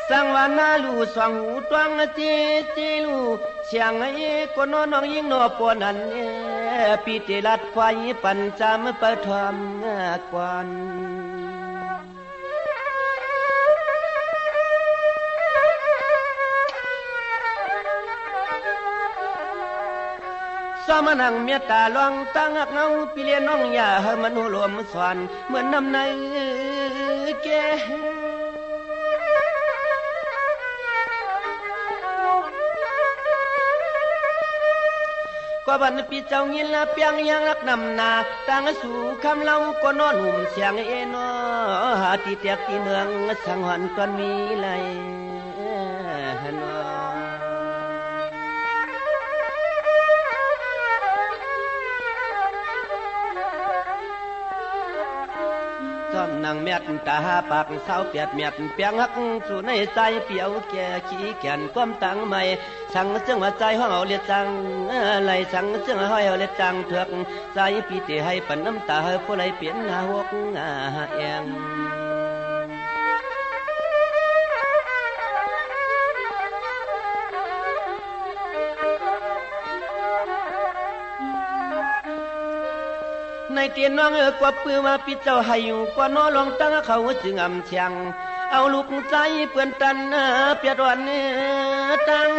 สังวานาลูสองหูตวงจีจีลูเสียงไอ้คนน้องยิ่งนอปวนันปีติลัดควายปัญจามปฐมกวนสมนังเมตตาลองตั้งเงาปิเลียน้องยาให้มันรวมสอนเหมือนน้ำในแก่ก็บันปีเจ้าเงินละเปียงยังรักนำนาตั้งสู่คำเล่าก็นอนหุ่มเสียงเอนอหาที่เตียกที่เนืองสังหรณ์ก่อนมีไหลนางเมียดตาปากเศร้าเปียดเมียดเปียงหักสู่ในใจเปียวแก่ขี้แก่นก้มตังไม่สั่งเสื่องว่าใจห้องเอาเลียจังไหลสั่งเสื่องห้อยเอาเลียจังเถือกใจปีติให้ปันน้ำตาผู้ไหลเปลี่ยนหาหกแองในเตียนน้องกว่าปือมาปิดเจ้าให้อยู่กว่าน้อลองตั้งเขาจึงอ่ำเชียงเอาลูกใจเปื่อนตันเปียดวันตั้ง